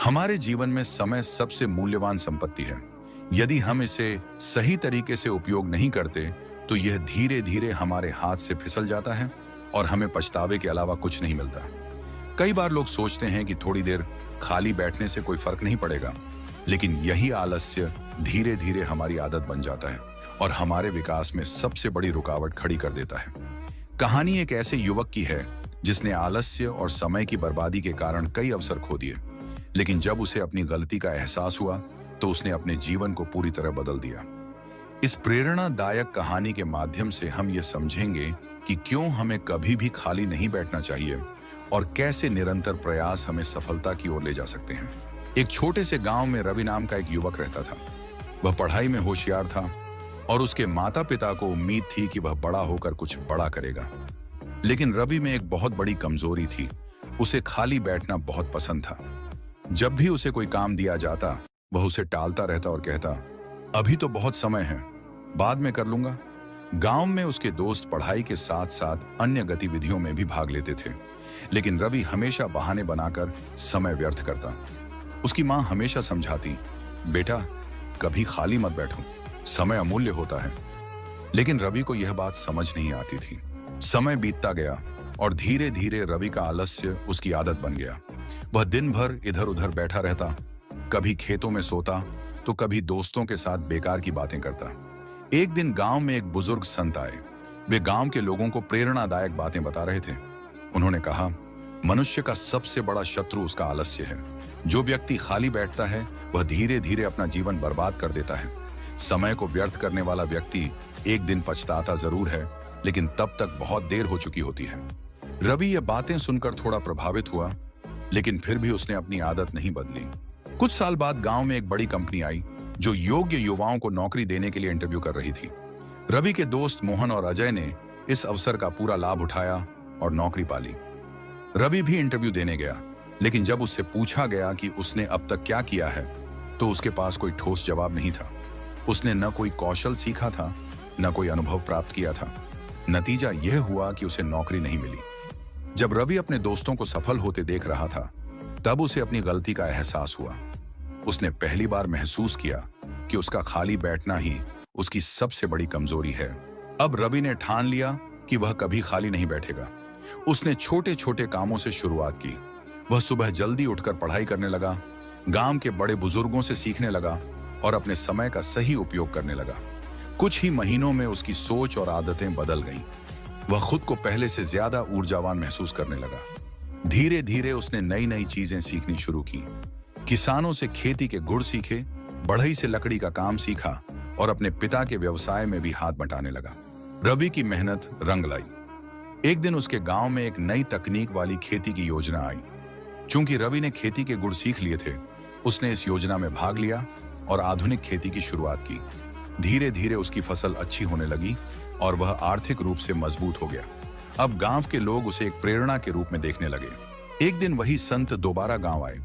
हमारे जीवन में समय सबसे मूल्यवान संपत्ति है। यदि हम इसे सही तरीके से उपयोग नहीं करते तो यह धीरे धीरे हमारे हाथ से फिसल जाता है और हमें पछतावे के अलावा कुछ नहीं मिलता। कई बार लोग सोचते हैं कि थोड़ी देर खाली बैठने से कोई फर्क नहीं पड़ेगा, लेकिन यही आलस्य धीरे धीरे हमारी आदत बन जाता है और हमारे विकास में सबसे बड़ी रुकावट खड़ी कर देता है। कहानी एक ऐसे युवक की है जिसने आलस्य और समय की बर्बादी के कारण कई अवसर खो दिए, लेकिन जब उसे अपनी गलती का एहसास हुआ तो उसने अपने जीवन को पूरी तरह बदल दिया। इस प्रेरणादायक कहानी के माध्यम से हम ये समझेंगे कि क्यों हमें कभी भी खाली नहीं बैठना चाहिए और कैसे निरंतर प्रयास हमें सफलता की ओर ले जा सकते हैं। एक छोटे से गांव में रवि नाम का एक युवक रहता था। वह पढ़ाई में होशियार था और उसके माता पिता को उम्मीद थी कि वह बड़ा होकर कुछ बड़ा करेगा। लेकिन रवि में एक बहुत बड़ी कमजोरी थी, उसे खाली बैठना बहुत पसंद था। जब भी उसे कोई काम दिया जाता वह उसे टालता रहता और कहता, अभी तो बहुत समय है, बाद में कर लूंगा। गांव में उसके दोस्त पढ़ाई के साथ साथ अन्य गतिविधियों में भी भाग लेते थे, लेकिन रवि हमेशा बहाने बनाकर समय व्यर्थ करता। उसकी मां हमेशा समझाती, बेटा कभी खाली मत बैठो, समय अमूल्य होता है। लेकिन रवि को यह बात समझ नहीं आती थी। समय बीतता गया और धीरे धीरे रवि का आलस्य उसकी आदत बन गया। वह दिन भर इधर उधर बैठा रहता, कभी खेतों में सोता तो कभी दोस्तों के साथ बेकार की बातें करता। एक दिन गांव में एक बुजुर्ग संत आए। वे गांव के लोगों को प्रेरणादायक बातें बता रहे थे। उन्होंने कहा, मनुष्य का सबसे बड़ा शत्रु उसका आलस्य है। जो व्यक्ति खाली बैठता है वह धीरे धीरे अपना जीवन बर्बाद कर देता है। समय को व्यर्थ करने वाला व्यक्ति एक दिन पछताता जरूर है, लेकिन तब तक बहुत देर हो चुकी होती है। रवि ये बातें सुनकर थोड़ा प्रभावित हुआ, लेकिन फिर भी उसने अपनी आदत नहीं बदली। कुछ साल बाद गांव में एक बड़ी कंपनी आई जो योग्य युवाओं को नौकरी देने के लिए इंटरव्यू कर रही थी। रवि के दोस्त मोहन और अजय ने इस अवसर का पूरा लाभ उठाया और नौकरी पाली। रवि भी इंटरव्यू देने गया, लेकिन जब उससे पूछा गया कि उसने अब तक क्या किया है तो उसके पास कोई ठोस जवाब नहीं था। उसने न कोई कौशल सीखा था, न कोई अनुभव प्राप्त किया था। नतीजा यह हुआ कि उसे नौकरी नहीं मिली। जब रवि अपने दोस्तों को सफल होते देख रहा था तब उसे अपनी गलती का एहसास हुआ। उसने पहली बार महसूस किया कि उसका खाली बैठना ही उसकी सबसे बड़ी कमजोरी है। अब रवि ने ठान लिया कि वह कभी खाली नहीं बैठेगा। उसने छोटे छोटे कामों से शुरुआत की। वह सुबह जल्दी उठकर पढ़ाई करने लगा, गांव के बड़े बुजुर्गों से सीखने लगा और अपने समय का सही उपयोग करने लगा। कुछ ही महीनों में उसकी सोच और आदतें बदल गईं। वह खुद को पहले से ज्यादा ऊर्जावान महसूस करने लगा। धीरे धीरे उसने नई नई चीजें सीखनी शुरू की। किसानों से खेती के गुण सीखे, बढ़ई से लकड़ी का काम सीखा और अपने पिता के व्यवसाय में भी हाथ बंटाने लगा। रवि की मेहनत रंग लाई। एक दिन उसके गांव में एक नई तकनीक वाली खेती की योजना आई। चूंकि रवि ने खेती के गुण सीख लिए थे, उसने इस योजना में भाग लिया और आधुनिक खेती की शुरुआत की। धीरे धीरे उसकी फसल अच्छी होने लगी और वह आर्थिक रूप से मजबूत हो गया। अब गांव के लोग उसे एक प्रेरणा के रूप में देखने लगे। एक दिन वही संत दोबारा गांव आए।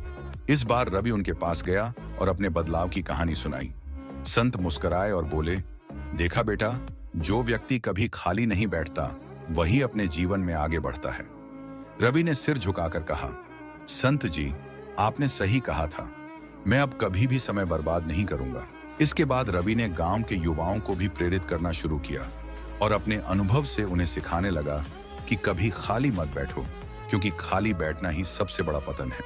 इस बार रवि उनके पास गया और अपने बदलाव की कहानी सुनाई। संत मुस्कुराए और बोले, देखा बेटा, जो व्यक्ति कभी खाली नहीं बैठता वही अपने जीवन में आगे बढ़ता है। रवि ने सिर झुकाकर कहा, संत जी, आपने सही कहा था, मैं अब कभी भी समय बर्बाद नहीं करूंगा। इसके बाद रवि ने गांव के युवाओं को भी प्रेरित करना शुरू किया और अपने अनुभव से उन्हें सिखाने लगा कि कभी खाली मत बैठो, क्योंकि खाली बैठना ही सबसे बड़ा पतन है।